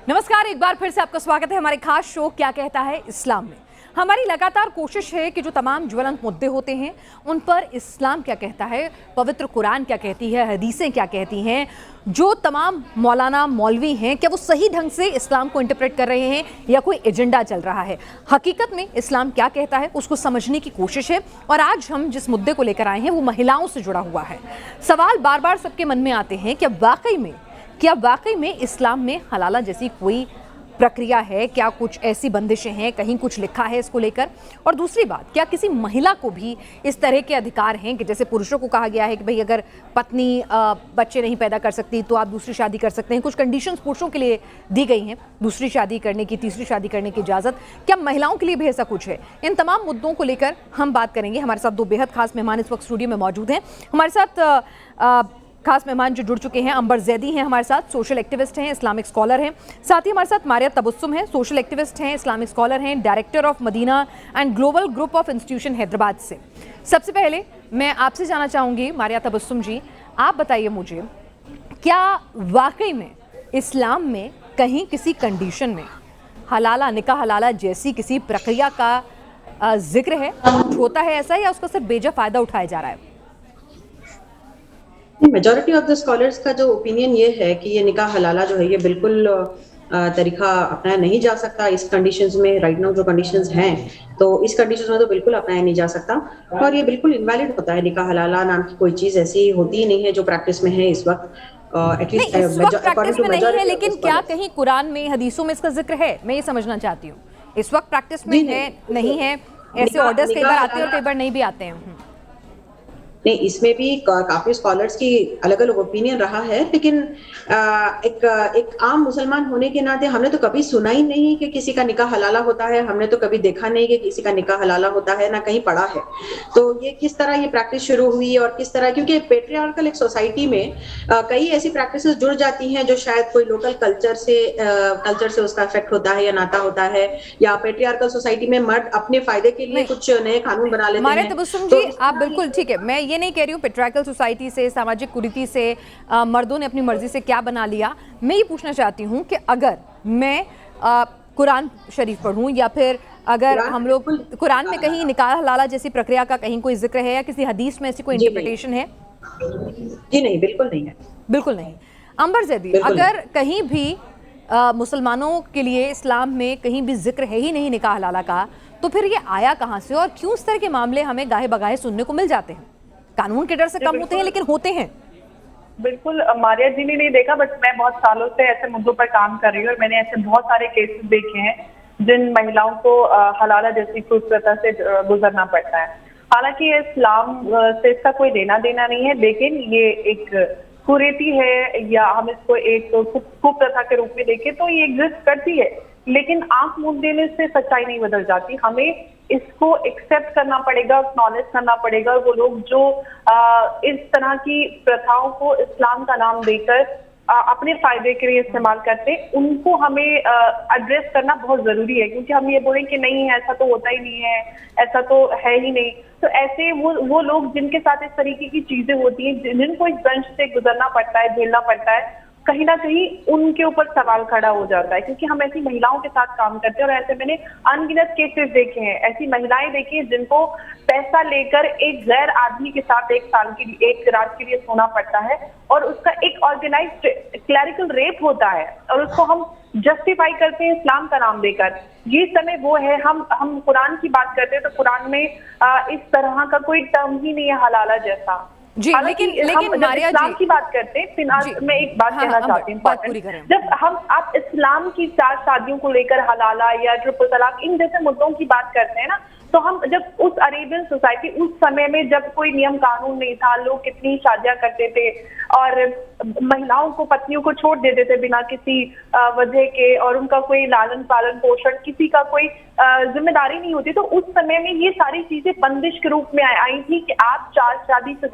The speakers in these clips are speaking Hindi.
नमस्कार, एक बार फिर से आपका स्वागत है हमारे खास शो क्या कहता है इस्लाम में। हमारी लगातार कोशिश है कि जो तमाम ज्वलंत मुद्दे होते हैं उन पर इस्लाम क्या कहता है, पवित्र कुरान क्या कहती है, हदीसें क्या कहती हैं, जो तमाम मौलाना मौलवी हैं क्या वो सही ढंग से इस्लाम को इंटरप्रेट कर रहे हैं या कोई एजेंडा चल रहा है। हकीकत में इस्लाम क्या कहता है उसको समझने की कोशिश है। और आज हम जिस मुद्दे को लेकर आए हैं वो महिलाओं से जुड़ा हुआ है। सवाल बार बार सबके मन में आते हैं, क्या वाकई में इस्लाम में हलाला जैसी कोई प्रक्रिया है, क्या कुछ ऐसी बंदिशें हैं, कहीं कुछ लिखा है इसको लेकर। और दूसरी बात, क्या किसी महिला को भी इस तरह के अधिकार हैं कि जैसे पुरुषों को कहा गया है कि भाई अगर पत्नी बच्चे नहीं पैदा कर सकती तो आप दूसरी शादी कर सकते हैं, कुछ कंडीशंस पुरुषों के लिए दी गई हैं, दूसरी शादी करने की, तीसरी शादी करने की इजाज़त, क्या महिलाओं के लिए भी ऐसा कुछ है? इन तमाम मुद्दों को लेकर हम बात करेंगे। हमारे साथ दो बेहद खास मेहमान इस वक्त स्टूडियो में मौजूद हैं। हमारे साथ खास मेहमान जो जुड़ चुके हैं, अंबर जैदी हैं हमारे साथ, सोशल एक्टिविस्ट हैं, इस्लामिक स्कॉलर हैं। साथ ही हमारे साथ मारिया तबस्सुम हैं, सोशल एक्टिविस्ट हैं, इस्लामिक स्कॉलर हैं, director of Madina and global group of institution Hyderabad से। सबसे पहले मैं आपसे जानना चाहूँगी मारिया तबस्सुम जी, आप बताइए मुझे, क्या वाकई में इस्लाम में कहीं किसी कंडीशन में हलाला, निकाह हलाला जैसी किसी प्रक्रिया का जिक्र है, होता है ऐसा, या उसका सिर्फ बेजा फ़ायदा उठाया जा रहा है? मेजॉरिटी ऑफ द स्कॉलर्स का जो ओपिनियन ये है कि ये निकाह हलाला जो है ये बिल्कुल तरीका अपनाया नहीं जा सकता इस कंडीशंस में। राइट नाउ जो कंडीशंस हैं तो इस कंडीशंस में तो बिल्कुल अपनाया नहीं जा सकता और ये बिल्कुल इनवैलिड होता है। निकाह हलाला नाम की कोई चीज ऐसी होती ही नहीं है जो प्रैक्टिस में है इस वक्त। नहीं, इस वक्त प्रैक्टिस में नहीं है, लेकिन क्या कहीं कुरान में, हदीसों में इसका जिक्र है? मैं ये समझना चाहती हूँ, इस वक्त प्रैक्टिस में है नहीं है? ऐसे ऑर्डर्स कई बार आते हैं और कई बार नहीं भी आते हैं। नहीं, इसमें भी काफी स्कॉलर्स की अलग अलग ओपिनियन रहा है, लेकिन एक आम मुसलमान होने के नाते हमने तो कभी सुना ही नहीं कि किसी का निकाह हलाला होता है। हमने तो कभी देखा नहीं कि किसी का निकाह हलाला होता है, ना कहीं पढ़ा है। तो ये किस तरह ये प्रैक्टिस शुरू हुई और किस तरह, क्योंकि पेट्रियार्कल एक सोसाइटी में कई ऐसी प्रैक्टिसेस जुड़ जाती हैं जो शायद कोई लोकल कल्चर से उसका इफेक्ट होता है या नाता होता है, या पेट्रियार्कल सोसाइटी में मर्द अपने फायदे के लिए कुछ नए कानून बना लेते हैं। मारिया तबस्सुम जी, आप बिल्कुल ठीक है, मैं ये नहीं कह रही हूँ पेट्रियार्कल सोसाइटी से, सामाजिक कुरीति से मर्दों ने अपनी मर्जी से क्या बना लिया। मैं ये पूछना चाहती हूँ कि अगर मैं कुरान शरीफ पढ़ूँ या फिर अगर हम लोग कुरान में कहीं निकाह हलाला जैसी प्रक्रिया का कहीं कोई जिक्र है या किसी हदीस में ऐसी कोई इंटरप्रिटेशन है? जी नहीं, बिल्कुल नहीं है। बिल्कुल नहीं। अंबर जैदी, अगर कहीं भी मुसलमानों के लिए इस्लाम में कहीं भी जिक्र है ही नहीं निकाह हलाला का, तो फिर ये आया कहाँ से और क्यों इस तरह के मामले हमें गाहे बगाहे सुनने को मिल जाते हैं? कानून के डर से कम होते हैं लेकिन होते हैं। बिल्कुल, मारिया जी ने नहीं देखा, बट मैं बहुत सालों से ऐसे मुद्दों पर काम कर रही हूँ और मैंने ऐसे बहुत सारे केसेस देखे हैं जिन महिलाओं को हलाला जैसी कुप्रथा से गुजरना पड़ता है। हालांकि इस्लाम से इसका कोई लेना देना नहीं है, लेकिन ये एक कुरीति है या हम इसको एक कुप्रथा के रूप में देखें तो ये एग्जिस्ट करती है, लेकिन आंख मूंद देने से सच्चाई नहीं बदल जाती। हमें इसको एक्सेप्ट करना पड़ेगा, एक्नॉलेज करना पड़ेगा। वो लोग जो इस तरह की प्रथाओं को इस्लाम का नाम देकर अपने फायदे के लिए इस्तेमाल करते हैं, उनको हमें एड्रेस करना बहुत जरूरी है। क्योंकि हम ये बोलें कि नहीं ऐसा तो होता ही नहीं है, ऐसा तो है ही नहीं, तो ऐसे वो लोग जिनके साथ इस तरीके की चीजें होती हैं, जिनको इस दंश से गुजरना पड़ता है, झेलना पड़ता है, कहीं ना कहीं उनके ऊपर सवाल खड़ा हो जाता है। क्योंकि हम ऐसी महिलाओं के साथ काम करते हैं और ऐसे मैंने अनगिनत केसेस देखे हैं। ऐसी महिलाएं देखी हैं जिनको पैसा लेकर एक गैर आदमी के साथ एक साल के लिए, एक रात के लिए सोना पड़ता है और उसका एक ऑर्गेनाइज्ड क्लैरिकल रेप होता है और उसको हम जस्टिफाई करते हैं इस्लाम का नाम देकर। ये समय वो है, हम कुरान की बात करते हैं तो कुरान में इस तरह का कोई टर्म ही नहीं है हलाला जैसा जी। लेकिन मारिया इस्लाम जी की बात करते हैं, मैं एक बात कहना चाहती हूँ। जब आप इस्लाम की 4 शादियों को लेकर हलाला या ट्रिपल तलाक इन जैसे मुद्दों की बात करते हैं ना, तो हम जब उस अरेबियन सोसाइटी, उस समय में जब कोई नियम कानून नहीं था, लोग कितनी शादियां करते थे और महिलाओं को, पत्नियों को छोड़ देते थे बिना किसी वजह के, और उनका कोई लालन पालन पोषण, किसी का कोई जिम्मेदारी नहीं होती। तो उस समय में ये सारी चीजें बंदिश के रूप में आई थी कि आप 4 शादी से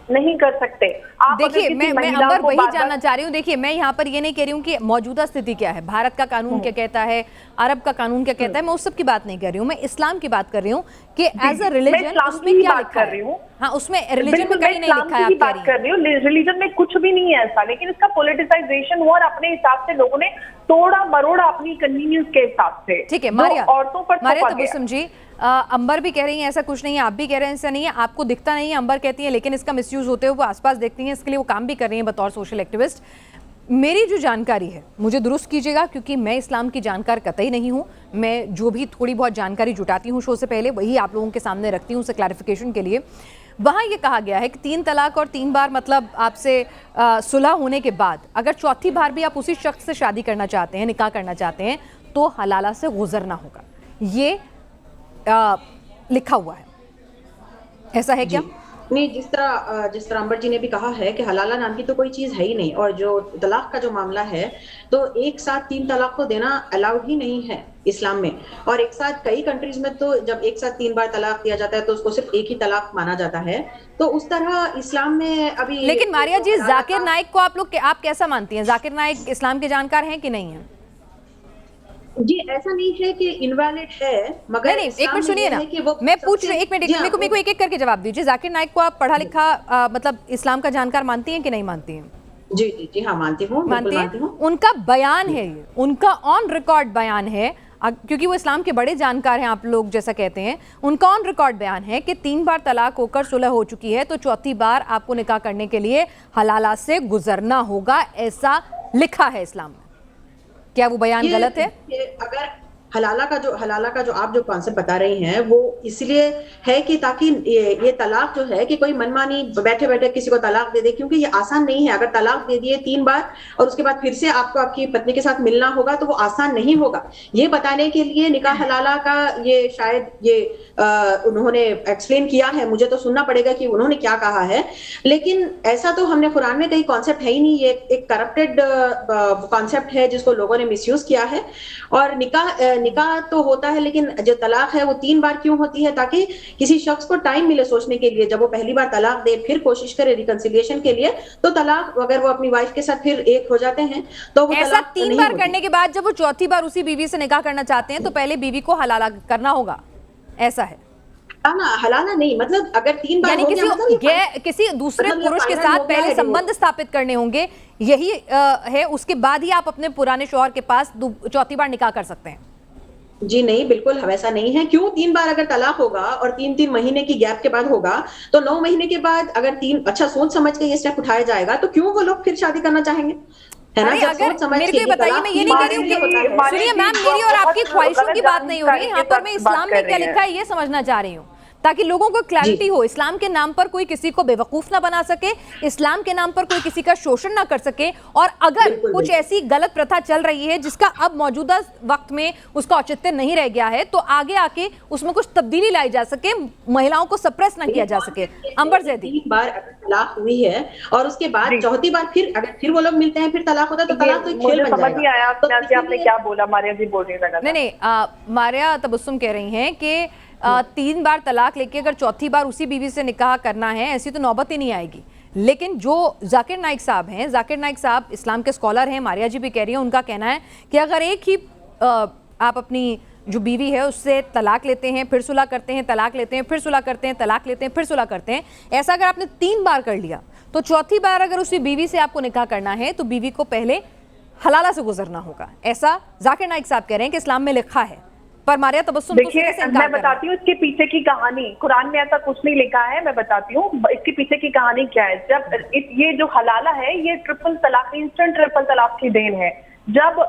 नहीं कर सकते। आप अगर देखिए किसी मैं महिला अंबर को वही बार-बार- जानना चाह रही हूँ। देखिए मैं यहाँ पर ये नहीं कह रही हूँ कि मौजूदा स्थिति क्या है, भारत का कानून क्या कहता है, अरब का कानून क्या कहता है, मैं उस सब की बात नहीं कर रही हूँ, मैं इस्लाम की बात कर रही हूँ कि एज अ मैं रिलीजन इस्लाम उसमें की ही क्या बात लिखा कर रही है। हूँ। हाँ, उसमें रिलीजन में बिल्कुल, मैं कहीं नहीं इस्लाम लिखा है, की आप ही कह बात रही कर हैं। रही हूँ। रिलीजन में कुछ भी नहीं है ऐसा, लेकिन इसका पॉलिटिसाइजेशन हुआ और अपने हिसाब से लोगों ने तोड़ा मरोड़ा अपनी कन्वीनियंस के हिसाब से। ठीक है जो मारिया, औरतों पर मारिया थोपा गया। तबस्सुम जी, अंबर भी कह रही हैं ऐसा कुछ नहीं है, आप भी कह रहे हैं ऐसा नहीं है, आपको दिखता नहीं है, अंबर कहती है लेकिन इसका मिसयूज होते हुए वो आसपास देखती हैं, इसके लिए वो काम भी कर रही हैं बतौर सोशल एक्टिविस्ट। मेरी जो जानकारी है, मुझे दुरुस्त कीजिएगा क्योंकि मैं इस्लाम की जानकार कतई नहीं हूँ, मैं जो भी थोड़ी बहुत जानकारी जुटाती हूँ शो से पहले वही आप लोगों के सामने रखती हूँ उसे क्लैरिफिकेशन के लिए। वहाँ ये कहा गया है कि 3 तलाक और 3 बार मतलब आपसे सुलह होने के बाद अगर चौथी बार भी आप उसी शख्स से शादी करना चाहते हैं, निकाह करना चाहते हैं, तो हलाला से गुजरना होगा, ये लिखा हुआ है। ऐसा है क्या? नहीं, जिस तरह अंबर जी ने भी कहा है कि हलाला नाम की तो कोई चीज है ही नहीं, और जो तलाक का जो मामला है तो एक साथ 3 तलाक को देना अलाउड ही नहीं है इस्लाम में। और एक साथ कई कंट्रीज में तो जब एक साथ 3 बार तलाक दिया जाता है तो उसको सिर्फ एक ही तलाक माना जाता है। तो उस तरह इस्लाम में अभी लेकिन मारिया जी, हलाला जाकिर का- नाइक को आप कैसा मानती हैं? जाकिर नाइक इस्लाम के जानकार हैं कि नहीं है? जी, ऐसा नहीं है कि इनवैलिड है, मगर नहीं, एक इस्लाम मिनट में सुनिए ये ना, है कि वो मैं पूछ सबसे- रही, एक मिनट जी हाँ, मेरे को एक-एक करके जवाब दीजिए। जाकिर नाइक को आप पढ़ा लिखा मतलब इस्लाम का जानकार मानती हैं कि नहीं मानती हैं? जी जी जी हाँ, मानती हूँ, बिल्कुल मानती हूँ। उनका बयान है, ये उनका ऑन रिकॉर्ड बयान है, क्योंकि वो इस्लाम के बड़े जानकार हैं, आप लोग जैसा कहते हैं। उनका ऑन रिकॉर्ड बयान है कि 3 बार तलाक होकर सुलह हो चुकी है तो चौथी बार आपको निकाह करने के लिए हलाला से गुजरना होगा, ऐसा लिखा है इस्लाम में। क्या वो बयान गलत है? अगर हलाला का जो आप जो कॉन्सेप्ट बता रही हैं वो इसलिए है कि ताकि ये तलाक जो है कि कोई मनमानी बैठे बैठे किसी को तलाक दे दे, क्योंकि ये आसान नहीं है। अगर तलाक दे दिए 3 बार और उसके बाद फिर से आपको आपकी पत्नी के साथ मिलना होगा तो वो आसान नहीं होगा। ये बताने के लिए निकाह हलाला का ये शायद ये उन्होंने एक्सप्लेन किया है, मुझे तो सुनना पड़ेगा कि उन्होंने क्या कहा है, लेकिन ऐसा तो हमने कुरान में कहीं कॉन्सेप्ट है ही नहीं। ये एक करप्टेड कॉन्सेप्ट है जिसको लोगों ने मिसयूज किया है। और निकाह तो होता है, लेकिन जो तलाक है वो 3 बार क्यों होती है? ताकि किसी शख्स को टाइम मिले सोचने के लिए। जब वो पहली बार तलाक दे फिर कोशिश करे रिकंसिलिएशन के लिए, तो तलाक अगर वो अपनी वाइफ के साथ फिर एक हो जाते हैं तो वो ऐसा तलाक 3 नहीं बार होती। करने के बाद जब वो चौथी बार उसी बीवी से निकाह करना चाहते हैं तो पहले बीवी को हलाला करना होगा, ऐसा है? हलाला नहीं, मतलब अगर 3 बार यानी हो गया मतलब किसी दूसरे मतलब ये पुरुष के फाइनल साथ हो गया पहले है संबंध स्थापित करने होंगे, यही है, उसके बाद ही आप अपने पुराने शौहर के पास चौथी बार निकाह कर सकते हैं। जी नहीं, बिल्कुल वैसा नहीं है। क्यों 3 बार अगर तलाक होगा और 3-3 महीने की गैप के बाद होगा तो 9 महीने के बाद अगर 3 अच्छा सोच समझ के ये स्टेप उठाया जाएगा तो क्यों वो लोग फिर शादी करना चाहेंगे? है ना? अरे जब अगर सोच समझ मेरे के को ये बताइए, तलाक मैं ये 3 नहीं कह बार रही हूँ इसलिए होता है। कि सुनिए मैम, मेरी और आपकी ख्वाहिशों की बात नहीं हो रही, यहाँ पर मैं इस्लाम में क्या लिखा है ये समझना चाह रही हूँ ताकि लोगों को क्लैरिटी हो। इस्लाम के नाम पर कोई किसी को बेवकूफ ना बना सके, इस्लाम के नाम पर कोई किसी का शोषण ना कर सके, और अगर बिल्कुल, कुछ ऐसी गलत प्रथा चल रही है जिसका अब मौजूदा वक्त में उसका औचित्य नहीं रह गया है तो आगे आके उसमें कुछ तब्दीली लाई जा सके, महिलाओं को सप्रेस ना किया जा सके। अंबर जैदी, 3 बार अगर तलाक हुई है और उसके बाद चौथी बार फिर अगर फिर वो लोग मिलते हैं फिर तलाक होता है तो तलाक तो एक खेल मुझे बन समझ नहीं आया जाएगा। आपने क्या बोला, मारिया जी बोल रही है। नहीं, मारिया तबस्सुम कह रही हैं कि 3 बार तलाक लेके अगर चौथी बार उसी बीवी से निकाह करना है, ऐसी तो नौबत ही नहीं आएगी। लेकिन जो जाकिर नाइक साहब हैं, जाकिर नाइक साहब इस्लाम के स्कॉलर हैं, मारिया जी भी कह रही हैं, उनका कहना है कि अगर एक ही आप अपनी जो बीवी है उससे तलाक लेते हैं, फिर सुलह करते हैं, तलाक लेते हैं, फिर सुलह करते हैं, तलाक लेते हैं, फिर सुलह करते हैं, ऐसा अगर आपने 3 बार कर लिया तो चौथी बार अगर उसी बीवी से आपको निकाह करना है तो बीवी को पहले हलाला से गुजरना होगा। ऐसा जाकिर नाइक साहब कह रहे हैं कि इस्लाम में लिखा है। पर मारिया तबस्सुम तो देखिए, मैं बताती हूँ इसके पीछे की कहानी। कुरान में ऐसा कुछ नहीं लिखा है, मैं बताती हूँ इसके पीछे की कहानी क्या है। जब ये जो हलाला है ये ट्रिपल तलाक, इंस्टेंट ट्रिपल तलाक की देन है। जब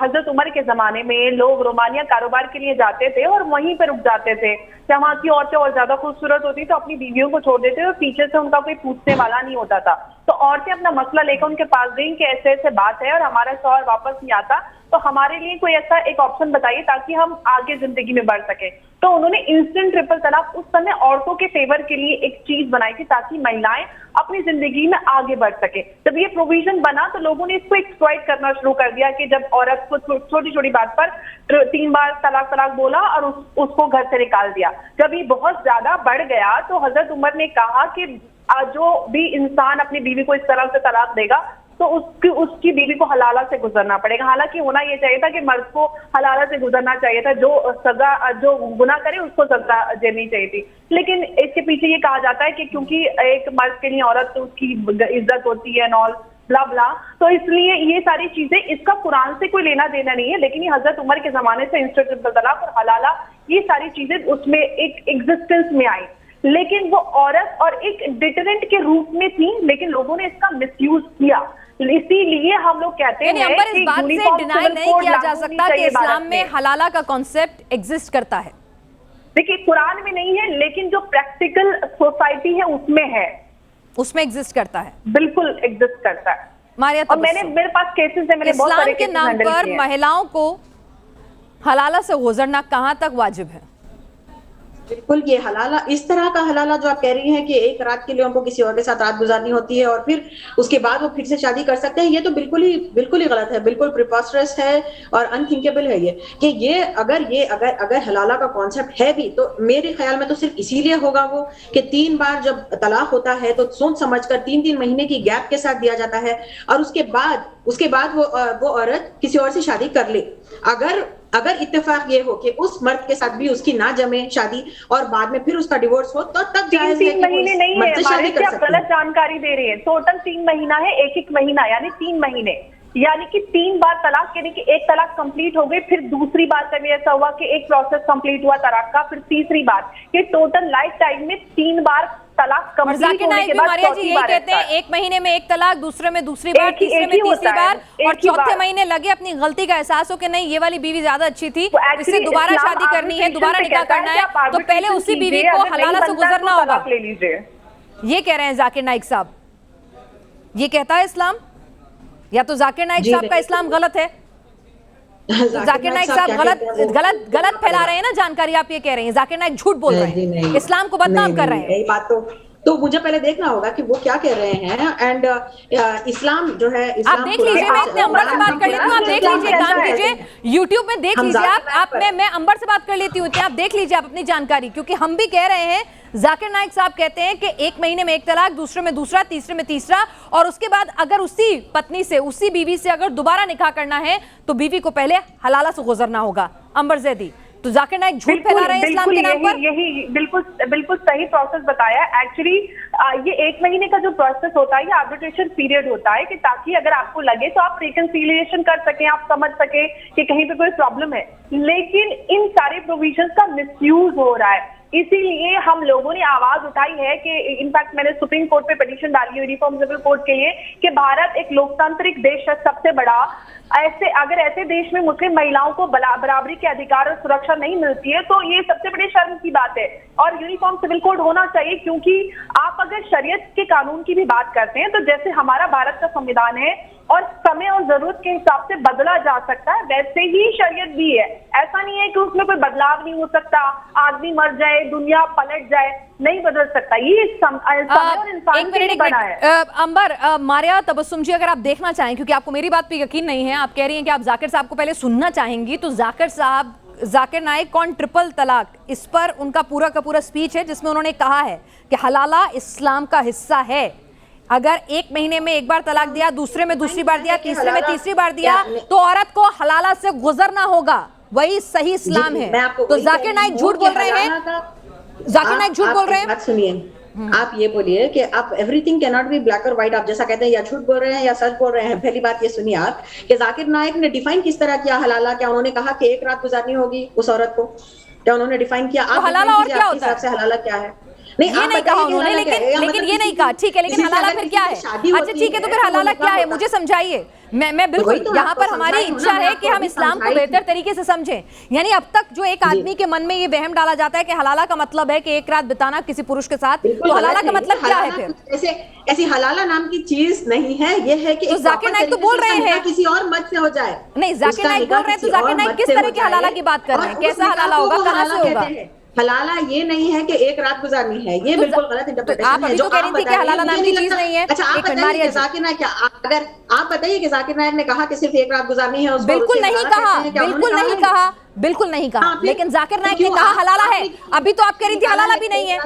हजरत उमर के जमाने में लोग रोमानिया कारोबार के लिए जाते थे और वहीं पर रुक जाते थे, वहां की औरतें और ज्यादा खूबसूरत होती तो अपनी बीवियों को छोड़ देते और पीछे से उनका कोई पूछने वाला नहीं होता था। तो औरतें अपना मसला लेकर उनके पास गई कि ऐसे ऐसे बात है और हमारा शौहर वापस नहीं आता, तो हमारे लिए कोई ऐसा एक ऑप्शन बताइए ताकि हम आगे जिंदगी में बढ़ सके। तो उन्होंने इंस्टेंट ट्रिपल तलाक उस समय औरतों के फेवर के लिए एक चीज बनाई थी ताकि महिलाएं अपनी जिंदगी में आगे बढ़ सके। जब ये प्रोविजन बना तो लोगों ने इसको एक्सप्लॉइट करना शुरू कर दिया कि जब औरत को छोटी छोटी बात पर 3 बार तलाक बोला और उसको घर से निकाल दिया। जब ये बहुत ज्यादा बढ़ गया तो हजरत उमर ने कहा कि जो भी इंसान अपनी बीवी को इस तरह से तलाक देगा तो उसकी बीवी को हलाला से गुजरना पड़ेगा। हालांकि होना ये चाहिए था कि मर्द को हलाला से गुजरना चाहिए था, जो गुनाह करे उसको सजा देनी चाहिए थी। लेकिन इसके पीछे ये कहा जाता है कि क्योंकि एक मर्द के लिए औरत तो उसकी इज्जत होती है नॉल ब्ला ब्ला, तो इसलिए ये सारी चीजें, इसका कुरान से कोई लेना देना नहीं है। लेकिन ये हजरत उमर के जमाने से इंस्टीट्यूट तलाक और हलाला ये सारी चीजें उसमें एक एग्जिस्टेंस में आई, लेकिन वो औरत और एक डिटरेंट के रूप में थी, लेकिन लोगों ने इसका मिसयूज किया। इसीलिए हम लोग कहते हैं कि इस बात से डिनाई नहीं किया जा सकता कि इस्लाम में हलाला का कॉन्सेप्ट एग्जिस्ट करता है। देखिए कुरान में नहीं है, लेकिन जो प्रैक्टिकल सोसाइटी है उसमें है, उसमें एग्जिस्ट करता है, बिल्कुल एग्जिस्ट करता है। मारिया और मेरे पास केसेस है, मैंने बहुत सारे इस्लाम के नाम पर महिलाओं को हलाला से गुजरना कहां तक वाजिब है? बिल्कुल, ये हलाला, इस तरह का हलाला जो आप कह रही हैं कि एक रात के लिए उनको किसी और के साथ रात गुजारनी होती है और फिर उसके बाद वो फिर से शादी कर सकते हैं, ये तो बिल्कुल ही गलत है, बिल्कुल प्रिपोस्टरस है और अनथिंकेबल है ये कि ये अगर हलाला का कॉन्सेप्ट है भी तो मेरे ख्याल में तो सिर्फ इसीलिए होगा वो कि 3 बार जब तलाक होता है तो सोच समझकर 3-3 महीने की गैप के साथ दिया जाता है और उसके बाद वो औरत किसी और से शादी कर ले। अगर इत्तेफाक ये हो कि उस मर्द के साथ भी उसकी ना जमे शादी और बाद में फिर उसका डिवोर्स हो तो तब 3 महीने नहीं है, आप गलत जानकारी दे रहे हैं। टोटल 3 महीना है, एक महीना यानी 3 महीने, यानी कि 3 बार तलाक, यानी कि एक तलाक कंप्लीट हो गई, फिर दूसरी बार कभी ऐसा हुआ कि एक प्रोसेस कंप्लीट हुआ तलाक का, फिर तीसरी बार, ये टोटल लाइफ टाइम में 3 बार तलाक कंप्लीट होने के बाद मारिया जी यही कहते हैं 1 महीने में 1 तलाक, दूसरे में दूसरी बार, तीसरे में तीसरी बार और चौथे महीने लगे अपनी गलती का एहसास हो कि नहीं ये वाली बीवी ज्यादा अच्छी थी, इससे दोबारा शादी करनी है, दोबारा निकाह करना है, तो पहले उसी बीवी को हलाला से गुजरना होगा। ले लीजिए, ये कह रहे हैं जाकिर नाइक साहब। ये कहता है इस्लाम, या तो जाकिर नाइक साहब का इस्लाम गलत है, जाकिर नाइक साहब गलत फैला रहे हैं ना जानकारी, आप ये कह रहे हैं जाकिर नाइक झूठ बोल रहे हैं, इस्लाम को बदनाम कर रहे हैं। यही बात तो मुझे पहले देखना होगा कि वो क्या कह रहे हैं। एंड इस्लाम जो है, आप देख लीजिए, मैं इतने अंबर से बात कर लेती हूँ, आप देख लीजिए, काम कीजिए, यूट्यूब में देख लीजिए आप मैं अंबर से बात कर लेती हूँ, आप देख लीजिए आप अपनी जानकारी, क्योंकि हम भी कह रहे हैं, जाकिर नाइक साहब कहते हैं कि 1 महीने में 1 तलाक, दूसरे में दूसरा, तीसरे में तीसरा, और उसके बाद अगर उसी पत्नी से, उसी बीवी से अगर दोबारा निकाह करना है तो बीवी को पहले हलाला से गुजरना होगा। अंबर जैदी, तो जाकिर नाइक झूठ फैला रहे हैं इस्लाम के नाम पर। यही बिल्कुल सही प्रोसेस बताया। एक्चुअली ये 1 महीने का जो प्रोसेस होता है, ये आर्बिट्रेशन पीरियड होता है कि ताकि अगर आपको लगे तो आप रिकंसिलिएशन कर सकें, आप समझ सके कि कहीं पे कोई प्रॉब्लम है। लेकिन इन सारे प्रोविजंस का मिसयूज हो रहा है, इसीलिए हम लोगों ने आवाज उठाई है कि इनफैक्ट मैंने सुप्रीम कोर्ट पे पिटीशन डाली है यूनिफॉर्म सिविल कोड के लिए कि भारत एक लोकतांत्रिक देश है, सबसे बड़ा, ऐसे देश में मुस्लिम महिलाओं को बराबरी के अधिकार और सुरक्षा नहीं मिलती है तो ये सबसे बड़ी शर्म की बात है। और यूनिफॉर्म सिविल कोड होना चाहिए, क्योंकि आप अगर शरीयत के कानून की भी बात करते हैं तो जैसे हमारा भारत का संविधान है और समय और जरूरत के हिसाब से बदला जा सकता है, वैसे ही शरीयत भी है। ऐसा नहीं है कि उसमें कोई बदलाव नहीं हो सकता, आदमी मर जाए, दुनिया पलट जाए, नहीं बदल सकता। ये समय और इंसान के लिए बना है। अंबर, मारिया तबस्सुम जी, अगर आप देखना चाहें, क्योंकि आपको मेरी बात पे यकीन नहीं है, आप कह रही हैं कि आप जाकिर साहब को पहले सुनना चाहेंगी, तो जाकिर नाइक ऑन ट्रिपल तलाक, इस पर उनका पूरा का पूरा स्पीच है जिसमें उन्होंने कहा है कि हलाला इस्लाम का हिस्सा है। अगर 1 महीने में 1 बार तलाक दिया, दूसरे में दूसरी बार दिया, तीसरे में तीसरी बार दिया, तो औरत को हलाला से गुजरना होगा, वही सही इस्लाम है। तो जाकिर नाइक झूठ बोल रहे हैं, जाकिर नाइक झूठ बोल रहे हैं। बात सुनिए, आप ये बोलिए कि आप everything can not be black और व्हाइट, आप जैसा कहते हैं या झूठ बोल रहे हैं या सच बोल रहे हैं। पहली बात ये सुनिए आप कि जाकिर नाइक ने डिफाइन किस तरह किया हलाला। क्या उन्होंने कहा कि 1 रात गुजारनी होगी उस औरत को? क्या उन्होंने डिफाइन किया? आप हलाला और क्या होता है? हलाला क्या है? नहीं, ये नहीं कहा उन्होंने, लेकिन ये नहीं कहा, ठीक है, लेकिन हलाला फिर क्या है? अच्छा ठीक है, तो फिर हलाला क्या है, मुझे समझाइए। मैं बिल्कुल, यहाँ पर हमारी इच्छा है कि हम इस्लाम को बेहतर तरीके से समझें। यानी अब तक जो एक आदमी के मन में ये वहम डाला जाता है कि हलाला का मतलब है कि 1 रात बिताना किसी पुरुष के साथ, तो हलाला का मतलब क्या है फिर? ऐसी हलाला नाम की चीज नहीं है, ये है कि जाकिर नाइक तो बोल रहे हैं किसी और मर्द से हो जाए। नहीं, जाकिर नाइक बोल रहे हैं, तो जाकिर नाइक किस तरह की हलाला की बात कर रहे हैं? कैसा हलाला होगा, कहाँ से होगा? हलाला ये नहीं है कि 1 रात गुजारनी है, ये बिल्कुल गलत इंटरप्रिटेशन है। आप अभी तो कह रही थी कि हलाला नाम की चीज नहीं है। अच्छा, आप बताइए कि जाकिर नाइक, अगर आप बताइए कि जाकिर नाइक ने कहा कि सिर्फ 1 रात गुजारनी है, बिल्कुल नहीं कहा, बिल्कुल नहीं कहा। बिल्कुल नहीं कहा, हाँ, लेकिन जाकिर नाइक ने क्यों? कहा हलाला है। आपने- अभी तो आप कह रही थी हलाला भी नहीं है,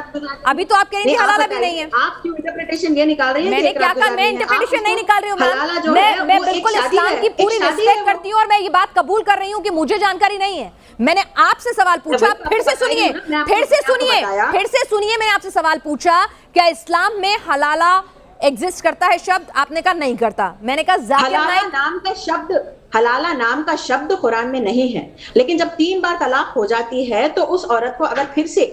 अभी तो आप कह रही थी हलाला भी नहीं है। आप क्यों इंटरप्रिटेशन ये निकाल रही हैं? मैंने क्या कहा? मैं इंटरप्रिटेशन नहीं निकाल रही हूँ मैम, मैं बिल्कुल इस्लाम की पूरी रिस्पेक्ट करती हूँ और मैं ये बात कबूल कर रही हूँ कि मुझे जानकारी नहीं है। मैंने आपसे सवाल पूछा, फिर से सुनिए, फिर से सुनिए, मैंने आपसे सवाल पूछा क्या इस्लाम में हलाला एग्जिस्ट करता है शब्द? आपने कहा नहीं करता। मैंने कहा जाकिर नाइक हलाला नाम का शब्द कुरान में नहीं है, लेकिन जब 3 बार तलाक हो जाती है तो उस औरत को अगर फिर से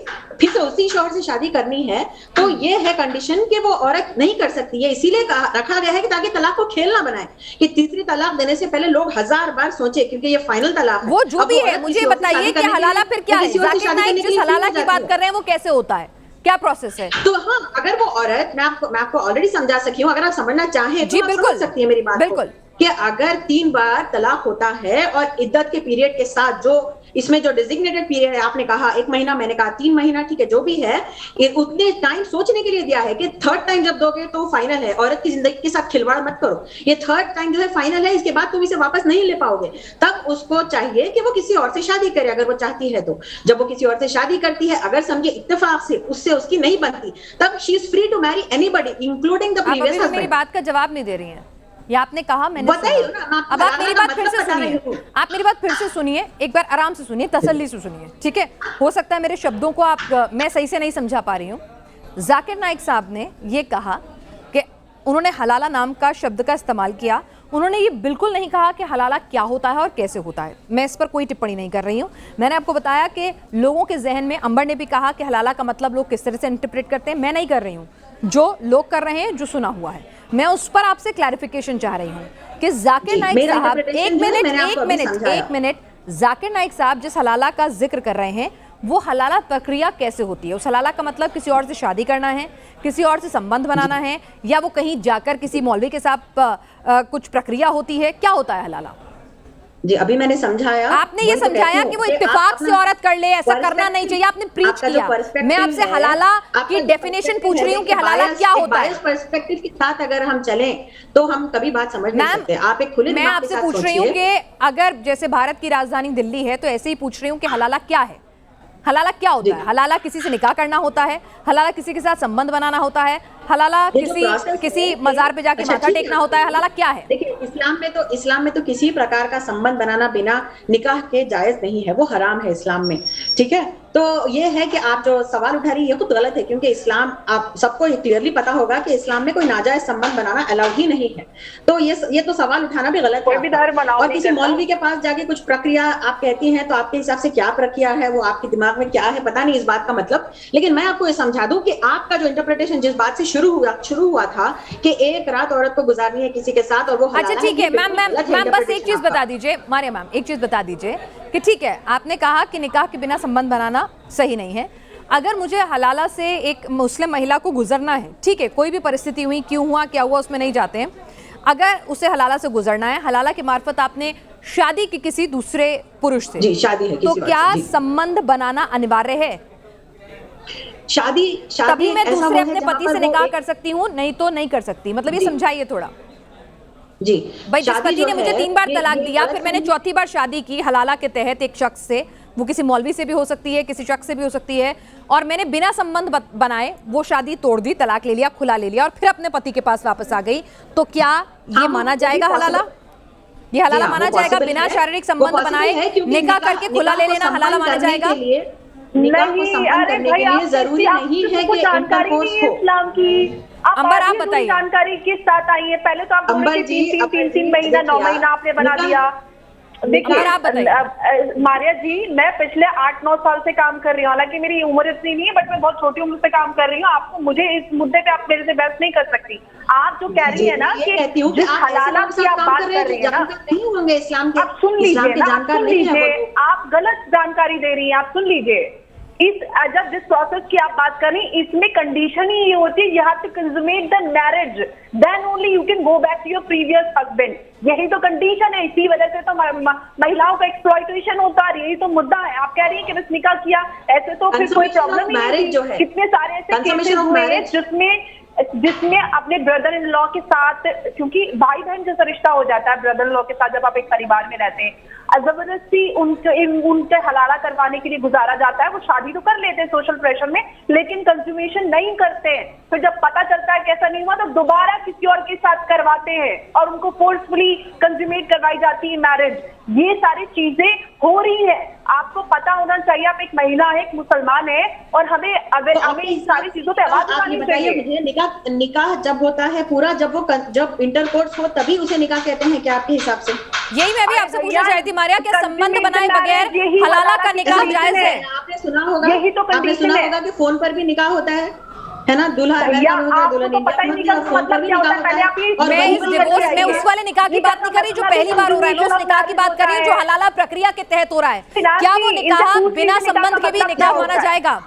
उसी शौहर से शादी करनी है तो ये है कंडीशन कि वो औरत नहीं कर सकती है। इसीलिए रखा गया है कि ताकि तलाक को खेल ना बनाए, कि तीसरी तलाक देने से पहले लोग 1000 बार सोचे, क्योंकि ये फाइनल तलाक है। वो जो भी है, मुझे बताइए कि हलाला फिर क्या है? जाकिर नाइक जिस हलाला की बात कर रहे हैं वो कैसे होता है, क्या प्रोसेस है? तो हाँ, अगर वो औरत, मैं आपको ऑलरेडी समझा सकी हूँ, अगर आप समझना चाहें तो आप समझ सकती है मेरी बात को, कि अगर 3 बार तलाक होता है और इद्दत के पीरियड के साथ जो इसमें जो डेजिग्नेटेड पीरियड है, आपने कहा 1 महीना, मैंने कहा 3 महीना, ठीक है, जो भी है, ये उतने टाइम सोचने के लिए दिया है कि थर्ड टाइम जब दोगे तो फाइनल है। औरत की जिंदगी के साथ खिलवाड़ मत करो, ये थर्ड टाइम जो है फाइनल है, इसके बाद तुम इसे वापस नहीं ले पाओगे। तब उसको चाहिए कि वो किसी और से शादी करे, अगर वो चाहती है तो। जब वो किसी और से शादी करती है, अगर समझे इत्तेफाक से उससे उसकी नहीं बनती, तब she is free to marry anybody including the previous husband. मेरी बात का जवाब नहीं दे रही हैं। ये आपने कहा, मैंने बताइए ना। अब आप मेरी बात फिर से सुनिए, आप मेरी बात फिर से सुनिए, एक बार आराम से सुनिए, तसल्ली से सुनिए, ठीक है? हो सकता है मेरे शब्दों को मैं सही से नहीं समझा पा रही हूँ। जाकिर नाइक साहब ने ये कहा कि उन्होंने हलाला नाम का शब्द का इस्तेमाल किया, उन्होंने ये बिल्कुल नहीं कहा कि हलाला क्या होता है और कैसे होता है। मैं इस पर कोई टिप्पणी नहीं कर रही हूँ। मैंने आपको बताया कि लोगों के जहन में, अंबर ने भी कहा कि हलाला का मतलब लोग किस तरह से इंटरप्रेट करते हैं, मैं नहीं कर रही हूँ, जो लोग कर रहे हैं, जो सुना हुआ है, मैं उस पर आपसे क्लैरिफिकेशन चाह रही हूँ कि जाकिर नाइक साहब, एक मिनट, जाकिर नाइक साहब जिस हलाला का जिक्र कर रहे हैं वो हलाला प्रक्रिया कैसे होती है? उस हलाला का मतलब किसी और से शादी करना है, किसी और से संबंध बनाना है, या वो कहीं जाकर किसी मौलवी के साथ कुछ प्रक्रिया होती है? क्या होता है हलाला? जी, अभी मैंने समझाया, आपने ये समझाया कि वो इत्तेफाक से औरत कर ले, ऐसा करना नहीं चाहिए, आपने प्रीच किया। मैं आपसे हलाला की डेफिनेशन पूछ रही हूँ कि हलाला क्या होता है। पर्सपेक्टिव के साथ अगर हम चलें तो हम कभी बात समझ नहीं सकते। आप एक खुले, मैं आपसे पूछ रही हूँ कि अगर जैसे भारत की राजधानी दिल्ली है तो ऐसे ही पूछ रही हूँ कि हलाला क्या है? हलाला क्या होता है? हलाला किसी से निकाह करना होता है, हलाला किसी के साथ संबंध बनाना होता है, हलाला किसी मजार पे जाके माथा टेकना होता है, हलाला क्या है? देखिए, इस्लाम में तो किसी प्रकार का संबंध बनाना बिना निकाह के जायज नहीं है, वो हराम है इस्लाम में, ठीक है? तो ये है कि आप जो सवाल उठा रही है ये खुद गलत है, क्योंकि इस्लाम, आप सबको क्लियरली पता होगा कि इस्लाम में कोई नाजायज संबंध बनाना अलाउड ही नहीं है। तो ये तो सवाल उठाना भी गलत है। और किसी मौलवी के पास जाके कुछ प्रक्रिया आप कहती हैं, तो आपके हिसाब से क्या प्रक्रिया है, वो आपके दिमाग में क्या है, पता नहीं इस बात का मतलब। लेकिन मैं आपको ये समझा दूं कि आपका जो इंटरप्रिटेशन जिस बात से शुरू हुआ था कि एक रात औरत को गुजारनी है किसी के साथ और वो, अच्छा ठीक है मैम, बस एक चीज बता दीजिए, मारिया मैम, एक चीज बता दीजिए कि ठीक है, आपने कहा कि निकाह के बिना संबंध बनाना सही नहीं है। अगर मुझे हलाला से एक मुस्लिम महिला को गुजरना है, ठीक है, कोई भी परिस्थिति हुई, क्यों हुआ, क्या हुआ, उसमें नहीं जाते हैं, अगर उसे हलाला से गुजरना है, हलाला के मार्फत आपने शादी की किसी दूसरे पुरुष से, जी, शादी है, तो क्या संबंध बनाना अनिवार्य है? शादी तभी मैं दूसरे अपने पति से निकाह कर सकती हूँ, नहीं तो नहीं कर सकती। मतलब ये समझाइए थोड़ा। जी भाई, जिस पति ने मुझे 3 बार तलाक दिया, फिर मैंने चौथी बार शादी की हलाला के तहत एक शख्स से, वो किसी मौलवी से भी हो सकती है, किसी शख्स से भी हो सकती है, और मैंने बिना संबंध बनाए वो शादी तोड़ दी, तलाक ले लिया, खुला ले लिया, और फिर अपने पति के पास वापस आ गई, तो क्या ये माना जाएगा हलाला? ये हलाला माना जाएगा? बिना शारीरिक संबंध बनाए निकाह करके खुला ले लेना हलाला माना जाएगा? नहीं, अरे भाई, आप जरूरी नहीं है कि जानकारी नहीं है इस्लाम की। अंबर, आप बताइए, जानकारी किस साथ आई है? पहले तो आप बोले कि 3 महीना 9 महीना आपने बना दिया। देखिए मारिया जी, मैं पिछले 8-9 साल से काम कर रही हूँ, हालांकि मेरी उम्र इतनी नहीं है, बट मैं बहुत छोटी उम्र से काम कर रही हूँ। आपको, मुझे इस मुद्दे पे आप मेरे से बहस नहीं कर सकती। आप जो कह रही है ना कि जिस हलाला की आप बात कर रही है ना, नहीं होंगे इस्लाम के, आप सुन लीजिए ना, आप सुन लीजिए, आप गलत जानकारी दे रही हैं, आप सुन लीजिए। जब जिस प्रोसेस की आप बात कर रही हैं, इसमें कंडीशन ही ये होती है, you have to consummate the marriage, then only you can go back to your previous husband. यही तो कंडीशन है, इसी वजह से तो महिलाओं का एक्सप्लॉयटेशन होता है, यही तो मुद्दा है। आप कह रही हैं कि बस निकाह किया, ऐसे तो फिर कोई प्रॉब्लम नहीं है। कितने सारे ऐसे केसेस हुए जिसमें अपने ब्रदर इन लॉ के साथ, क्योंकि भाई बहन जैसा रिश्ता हो जाता है ब्रदर इन लॉ के साथ जब आप एक परिवार में रहते हैं, जबरदस्ती उनके हलाला करवाने के लिए गुजारा जाता है। वो शादी तो कर लेते हैं सोशल प्रेशर में, लेकिन कंज्यूमेशन नहीं करते हैं। फिर जब पता चलता है कि ऐसा नहीं हुआ तो दोबारा किसी और के साथ करवाते हैं और उनको फोर्सफुली कंज्यूमेट करवाई जाती है मैरिज। ये सारी चीजें हो रही है, आपको पता होना चाहिए। आप एक महिला है, एक मुसलमान है, और हमें इन सारी चीजों पे आवाज उठानी चाहिए। मुझे निकाह जब होता है पूरा, जब इंटरकोर्स हो तभी उसे निकाह कहते हैं क्या आपके हिसाब से? यही मैं भी आपसे पूछना चाहती थी मारिया, क्या संबंध बनाए बगैर हलाला का निकाह जायज है? आपने सुना होगा, यही तो आपने सुना होगा कि फोन पर भी निकाह होता है ना? दूल्हा आपको पता ही नहीं का मतलब क्या होता है। पहले आप ये मैं इस डिवोर्स में उस वाले निकाह की बात नहीं कर रही जो पहली बार हो रहा है, मैं उस निकाह की बात कर रही हूँ जो हलाला प्रक्रिया के तहत हो रहा है। क्या वो निकाह बिना संबंध के भी निकाह माना जाएगा?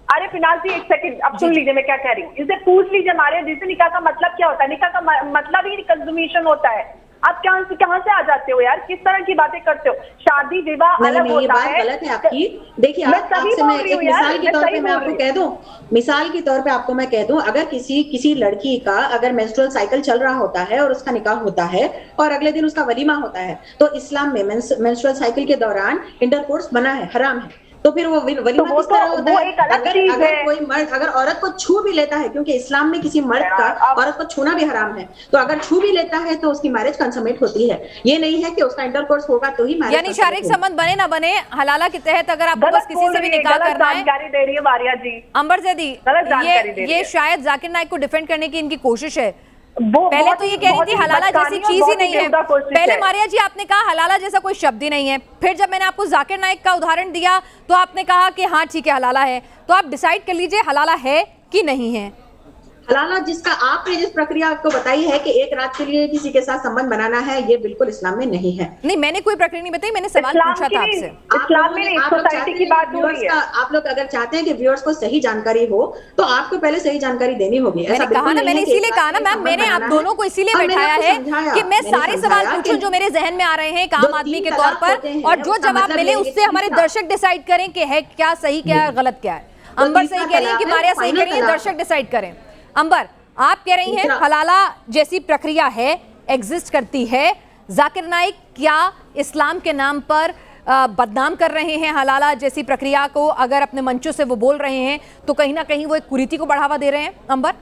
अरे फिनाल जी, एक सेकंड, अब सुन लीजिए मैं क्या कह रही हूँ। इसे पूछ लीजिए हमारे जिसे निकाह का मतलब क्या होता है। निकाह का मतलब ही कंज्यूमेशन होता है। आप कहाँ से आ जाते हो यार? किस तरह की बातें करते हो? शादी विवाह अलग होता है। गलत है आपकी। देखिए, आपसे मैं एक मिसाल के तौर पे मैं आपको कह दूं, मिसाल के तौर पे आपको मैं कह दूं, अगर किसी लड़की का अगर मेंस्ट्रुअल साइकिल चल रहा होता है और उसका निकाह होता है और अगले दिन उसका वलीमा होता है, तो इस्लाम में मेंस्ट्रुअल साइकिल के दौरान इंटरकोर्स मना है, हराम है। तो फिर वो वलीमा किस तरह होता है? अगर कोई मर्द अगर औरत को छू भी लेता है, क्योंकि इस्लाम में किसी मर्द का औरत को छूना भी हराम है, तो अगर छू भी लेता है तो उसकी मैरिज कंसमेट होती है। ये नहीं है कि उसका इंटरकोर्स होगा तो ही मैरिज। यानी शारीरिक संबंध बने ना बने, हलाला के तहत अगर आपको बस किसी से भी निकाह करना है। जानकारी दे रही है मारिया जी। अंबर जैदी, ये शायद जाकिर नाइक को डिफेंड करने की इनकी कोशिश है। पहले तो ये कह रही थी हलाला जैसी चीज ही नहीं है। पहले मारिया जी आपने कहा हलाला जैसा कोई शब्द ही नहीं है। फिर जब मैंने आपको जाकिर नाइक का उदाहरण दिया तो आपने कहा कि हाँ ठीक है हलाला है। तो आप डिसाइड कर लीजिए हलाला है कि नहीं है। हलाला आपने जिस प्रक्रिया आपको बताई है कि एक रात के लिए किसी के साथ संबंध बनाना है, ये बिल्कुल इस्लाम में नहीं है। नहीं, मैंने कोई प्रक्रिया नहीं बताई, मैंने सवाल पूछा था आपसे। इस्लाम में सोसाइटी की बात हो रही है। आप लोग अगर चाहते हैं कि व्यूअर्स को सही जानकारी हो तो आपको पहले सही जानकारी देनी होगी। मैंने कहा ना, मैंने इसीलिए कहा ना मैम, मैंने आप दोनों को इसीलिए बैठाया है कि मैं सारे सवाल पूछूं जो मेरे जहन में आ रहे हैं एक आम आदमी के तौर पर, और जो जवाब मिले उससे हमारे दर्शक डिसाइड करें कि है क्या सही, क्या है गलत, क्या है। अंबर सही कह रही है कि मारिया सही कह रही है, दर्शक डिसाइड करें। अंबर, आप कह रही हैं हलाला जैसी प्रक्रिया है, एग्जिस्ट करती है। जाकिर नाइक क्या इस्लाम के नाम पर बदनाम कर रहे हैं हलाला जैसी प्रक्रिया को? अगर अपने मंचों से वो बोल रहे हैं तो कहीं ना कहीं वो एक कुरीति को बढ़ावा दे रहे हैं। अंबर,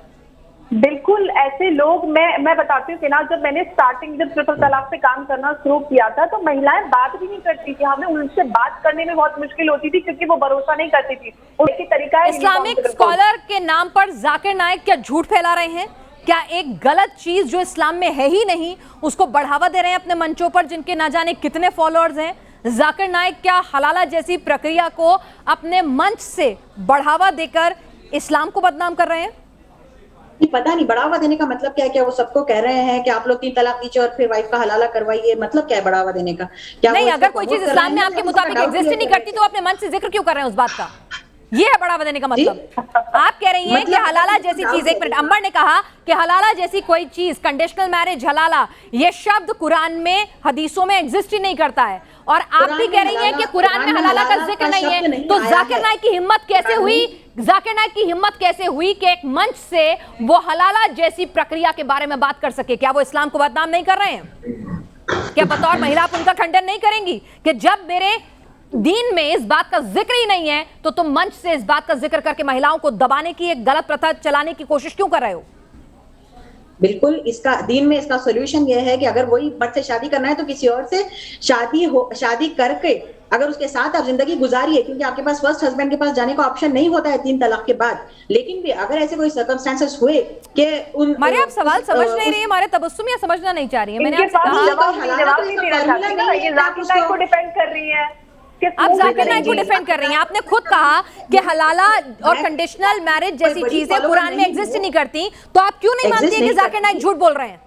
बिल्कुल ऐसे लोग, मैं बताती हूँ फिलहाल, जब मैंने स्टार्टिंग जब ट्रिपल तलाक पे काम करना शुरू किया था तो महिलाएं बात भी नहीं करती थी। हमें उनसे बात करने में बहुत मुश्किल होती थी क्योंकि वो भरोसा नहीं करती थी। उनकी तरीका है इस्लामिक स्कॉलर के नाम पर जाकिर नाइक क्या झूठ फैला रहे हैं? क्या एक गलत चीज जो इस्लाम में है ही नहीं उसको बढ़ावा दे रहे हैं अपने मंचों पर, जिनके ना जाने कितने फॉलोअर्स हैं? जाकिर नाइक क्या हलाला जैसी प्रक्रिया को अपने मंच से बढ़ावा देकर इस्लाम को बदनाम कर रहे हैं? पता नहीं बढ़ावा देने का मतलब क्या है। क्या वो सबको कह रहे हैं कि आप लोग 3 तलाक दीजिए और फिर वाइफ का हलाला करवाइए? मतलब क्या है बढ़ावा देने का? क्या नहीं, अगर कोई चीज इस्लाम में आपके मुताबिक एग्जिस्ट ही नहीं करती तो अपने मन से जिक्र क्यों कर रहे हैं उस बात का? ये है बढ़ावा देने का मतलब। आप कह रही हैं कि हलाला जैसी चीज, एक मिनट, अंबर ने कहा कि हलाला जैसी कोई चीज, कंडीशनल मैरिज, हलाला, ये शब्द कुरान में हदीसों में एग्जिस्ट ही नहीं करता है, और आप भी कह रही हैं कि कुरान में हलाला का जिक्र नहीं है। तो जाकिर नाइक की हिम्मत कैसे हुई, जाकिर नाइक की हिम्मत कैसे हुई कि एक मंच से वो हलाला जैसी प्रक्रिया के बारे में बात कर सके? क्या वो इस्लाम को बदनाम नहीं कर रहे हैं? क्या बतौर महिला आप उनका खंडन नहीं करेंगी कि जब मेरे दीन में इस बात का जिक्र ही नहीं है तो तुम मंच से इस बात का जिक्र करके महिलाओं को दबाने की एक गलत प्रथा चलाने की कोशिश क्यों कर रहे हो? बिल्कुल, इसका दीन में इसका सॉल्यूशन यह है कि अगर वही मर्द से शादी करना है तो किसी और से शादी करके अगर उसके साथ आप जिंदगी गुजारिए, क्योंकि आपके पास फर्स्ट हस्बैंड के पास जाने का ऑप्शन नहीं होता है 3 तलाक के बाद। लेकिन भी अगर ऐसे कोई सर्कमस्टेंसेस हुए कि उन मारे, आप सवाल समझ नहीं रही है, हमारे तबस्सुम या समझना नहीं चाह रही है। मैंने आपसे कहा को डिपेंड कर रही है, आप जाकिर नाइक को डिफेंड कर रही हैं। आपने खुद कहा कि हलाला और कंडीशनल मैरिज जैसी चीजें कुरान में एग्जिस्ट नहीं करती, तो आप क्यों नहीं मानती हैं कि जाकिर नाइक झूठ बोल रहे हैं?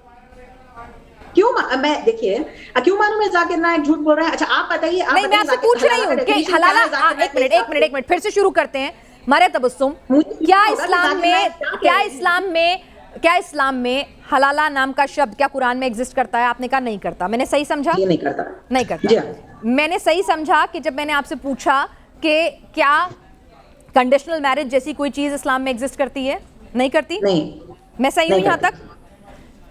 क्यों मैं देखिए क्यों मानूं मैं जाकिर नाइक झूठ बोल रहा है? अच्छा आप बताइए। नहीं, मैं आपसे पूछ रही हूँ कि हलाला, एक मिनट फिर से शुरू करते हैं। मारे तबस्सुम, क्या इस्लाम में हलाला नाम का शब्द क्या कुरान में एग्जिस्ट करता है? आपने कहा नहीं करता। मैंने सही समझा? नहीं करता, नहीं करता। मैंने सही समझा कि जब मैंने आपसे पूछा कि क्या कंडीशनल मैरिज जैसी कोई चीज इस्लाम में एग्जिस्ट करती है? नहीं करती। नहीं, मैं सही हूं यहां तक?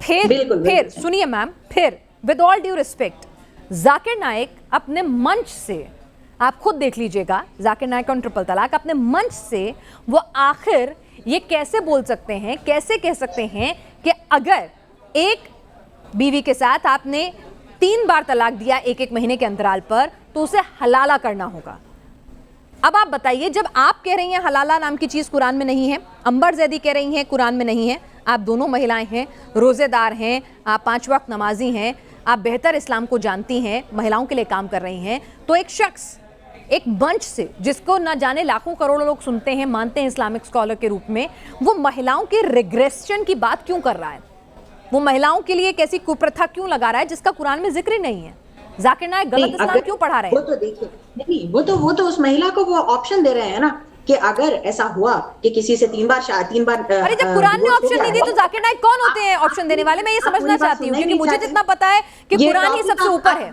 फिर सुनिए मैम, फिर with all due respect, Zakir Naik अपने मंच से, आप खुद देख लीजिएगा, जाकिर नाइक और ट्रिपल तलाक अपने मंच से वो आखिर ये कैसे बोल सकते हैं, कैसे कह सकते हैं कि अगर एक बीवी के साथ आपने 3 बार तलाक दिया एक एक महीने के अंतराल पर तो उसे हलाला करना होगा। अब आप बताइए, जब आप कह रही हैं हलाला नाम की चीज़ कुरान में नहीं है, अंबर जैदी कह रही हैं कुरान में नहीं है, आप दोनों महिलाएं हैं, रोज़ेदार हैं, आप 5 वक्त नमाजी हैं, आप बेहतर इस्लाम को जानती हैं, महिलाओं के लिए काम कर रही हैं, तो एक शख्स एक मंच से जिसको ना जाने लाखों करोड़ों लोग सुनते हैं, मानते हैं इस्लामिक स्कॉलर के रूप में, वो महिलाओं के रिग्रेशन की बात क्यों कर रहा है? वो महिलाओं के लिए एक ऐसी कुप्रथा क्यों लगा रहा है जिसका कुरान में जिक्र ही नहीं है? जाकिर नाइक गलत इस्लाम क्यों पढ़ा रहे हैं? वो तो देखिए, नहीं वो तो उस महिला को वो ऑप्शन दे रहे हैं ना कि अगर ऐसा हुआ कि किसी से 3 बार अरे जब कुरान ने ऑप्शन नहीं दी तो जाकिर नाइक कौन होते हैं ऑप्शन देने वाले? मैं ये समझना चाहती हूँ, क्योंकि मुझे जितना पता है कि कुरान ही सबसे ऊपर है।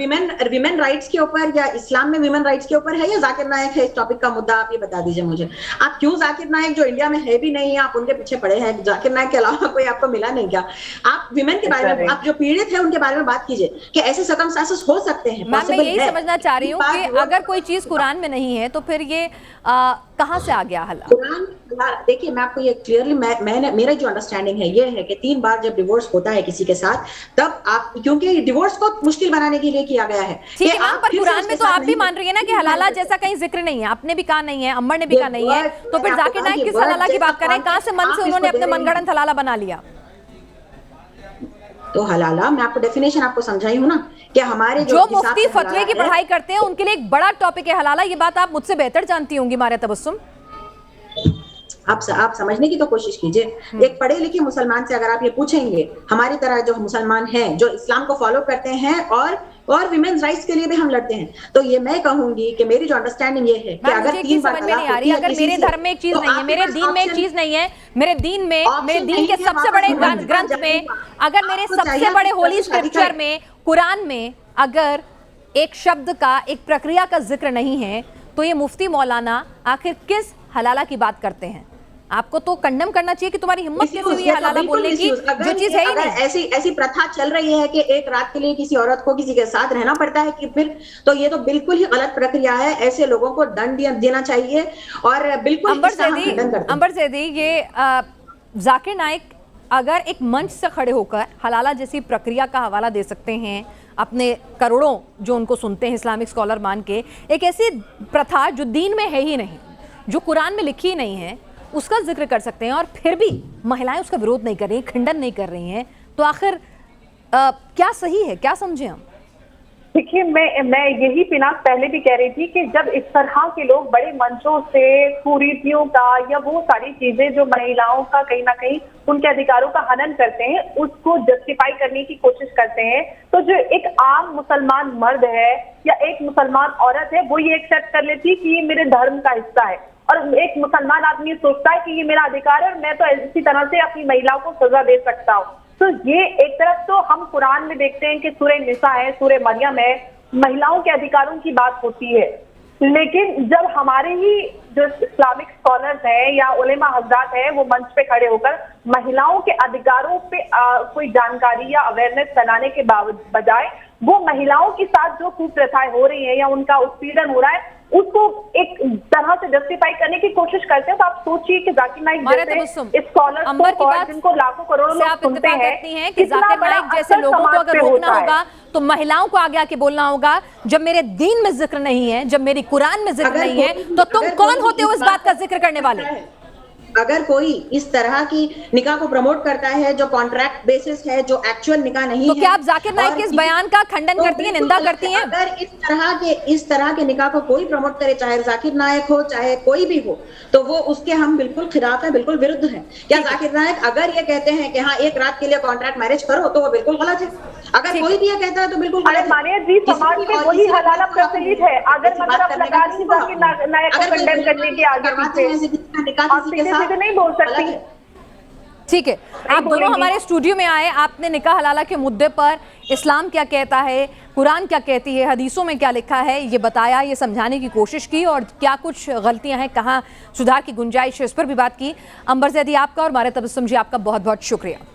विमेन राइट्स के ऊपर या इस्लाम में विमेन राइट्स के ऊपर है या जाकिर नाइक है इस टॉपिक का मुद्दा? आप ये बता दीजिए मुझे। आप क्यों जाकिर नाइक, जो इंडिया में है भी नहीं है, आप उनके पीछे पड़े हैं? जाकिर नाइक के अलावा कोई आपको मिला नहीं क्या? आप विमेन के बारे में, आप जो पीड़ित है उनके बारे में बात कीजिए कि ऐसे सर्कमस्टेंसेस हो सकते हैं। मैं यही समझना चाह रही हूँ कि अगर कोई चीज कुरान में नहीं है तो फिर ये कहाँ से आ गया हल्ला? देखिए, मैं आपको ये क्लियरली, मेरा जो अंडरस्टैंडिंग है ये है कि 3 बार जब डिवोर्स होता है किसी के साथ, तब आप, क्योंकि डिवोर्स को मुश्किल बनाने के लिए किया गया है। ठीक है मैम, पर कुरान में तो आप भी मान रही है ना कि हलाला जैसा कहीं जिक्र नहीं है, आपने भी कहा नहीं है, अम्बर ने भी कहा नहीं है, तो फिर जाकिर नाइक किस हलाला की बात करें? कहाँ से मन से उन्होंने अपने मनगढ़ंत हलाला बना लिया? तो हलाला, मैं आपको डेफिनेशन आपको समझाई हूँ ना कि हमारे जो मुफ्ती फतवे की पढ़ाई करते हैं उनके लिए एक बड़ा टॉपिक है हलाला। ये बात आप मुझसे बेहतर जानती होंगी मारिया तबस्सुम। आप समझने की तो कोशिश कीजिए। एक पढ़े लिखे मुसलमान से अगर आप ये पूछेंगे, हमारी तरह जो मुसलमान हैं, जो इस्लाम को फॉलो करते हैं और विमेन्स राइट्स के लिए भी हम लड़ते हैं, तो ये मैं कहूंगी कि मेरी जो अंडरस्टैंडिंग ये है कि अगर 3 बार समझ में नहीं आ रही, अगर मेरे धर्म में एक चीज नहीं है, मेरे दीन में एक चीज नहीं है, मेरे दीन के सबसे बड़े ग्रंथ में, अगर मेरे सबसे बड़े होली स्क्रिप्चर में, कुरान में अगर एक शब्द का, एक प्रक्रिया का जिक्र नहीं है, तो ये मुफ्ती मौलाना आखिर किस हलाला की बात करते हैं? आपको तो कंडम करना चाहिए कि तुम्हारी हिम्मत कैसे हुई है हलाला बोलने की, जो चीज है ही नहीं। ऐसी प्रथा चल रही है कि एक रात के लिए किसी औरत को किसी के साथ रहना पड़ता है कि फिर, तो ये तो बिल्कुल ही गलत प्रक्रिया है। ऐसे लोगों को दंड देना चाहिए और बिल्कुल अंबर ज़ैदी, ये जाकिर नाइक अगर एक मंच से खड़े होकर हलाला जैसी प्रक्रिया का हवाला दे सकते हैं अपने करोड़ों जो उनको सुनते हैं इस्लामिक स्कॉलर मान के, एक ऐसी प्रथा जो दीन में है ही नहीं, जो कुरान में लिखी ही नहीं है, उसका जिक्र कर सकते हैं, और फिर भी महिलाएं उसका विरोध नहीं कर रही, खंडन नहीं कर रही हैं, तो आखिर क्या सही है? क्या समझे हम? देखिए, मैं यही पिनाक पहले भी कह रही थी कि जब इस तरह के लोग बड़े मंचों से कुरीतियों का या वो सारी चीजें जो महिलाओं का कहीं ना कहीं उनके अधिकारों का हनन करते हैं, उसको जस्टिफाई करने की कोशिश करते हैं, तो जो एक आम मुसलमान मर्द है या एक मुसलमान औरत है, वो ये एक्सेप्ट कर लेती है कि ये मेरे धर्म का हिस्सा है, और एक मुसलमान आदमी सोचता है कि ये मेरा अधिकार है और मैं तो इसी तरह से अपनी महिलाओं को सजा दे सकता हूँ। तो ये एक तरफ तो हम कुरान में देखते हैं कि सूरह निसा है, सूरह मरियम है, महिलाओं के अधिकारों की बात होती है, लेकिन जब हमारे ही जो इस्लामिक स्कॉलर्स हैं या उलेमा हजरात हैं, वो मंच पे खड़े होकर महिलाओं के अधिकारों पे कोई जानकारी या अवेयरनेस फैलाने के बजाय वो महिलाओं के साथ जो कुप्रथाएं हो रही है या उनका उत्पीड़न हो रहा है, उसको एक तरह से जस्टिफाई करने की कोशिश करते हैं। तो आप सोचिए कि जाकिर नाइक जैसे स्कॉलर्स को, जिनको लाखों करोड़ों लोग सुनते हैं, कि जाकिर नाइक जैसे लोगों को अगर रोकना होगा तो महिलाओं को आगे आके बोलना होगा, जब मेरे दीन में जिक्र नहीं है, जब मेरी कुरान में जिक्र नहीं है, तो तुम कौन होते हो इस बात का जिक्र करने वाले? अगर कोई इस तरह की निकाह को प्रमोट करता है जो कॉन्ट्रैक्ट बेसिस है, जो एक्चुअल निकाह नहीं तो है, क्या आप जाकिर नाइक के इस बयान का खंडन करती हैं, निंदा करती हैं? अगर इस तरह के निकाह को कोई प्रमोट करे, चाहे जाकिर नाइक हो चाहे कोई भी हो, तो वो उसके हम बिल्कुल खिलाफ है, बिल्कुल विरुद्ध है। क्या जाकिर नाइक अगर ये कहते हैं कि हाँ एक रात के लिए कॉन्ट्रैक्ट मैरिज करो, तो वो बिल्कुल गलत है। अगर कोई भी ये कहता है तो बिल्कुल गलत है। मानिया जी, समाज में वही हलाला प्रचलित है। अगर मतलब आप लगा दी जाकिर नाइक को कंडेम करने के आगे पीछे नहीं बोल सकती। ठीक है, आप दोनों हमारे स्टूडियो में आए, आपने निकाह हलाला के मुद्दे पर इस्लाम क्या कहता है, कुरान क्या कहती है, हदीसों में क्या लिखा है, ये बताया, ये समझाने की कोशिश की, और क्या कुछ गलतियां हैं, कहाँ सुधार की गुंजाइश है, इस पर भी बात की। अंबर ज़ैदी आपका और मारिया तबस्सुम जी आपका बहुत बहुत शुक्रिया।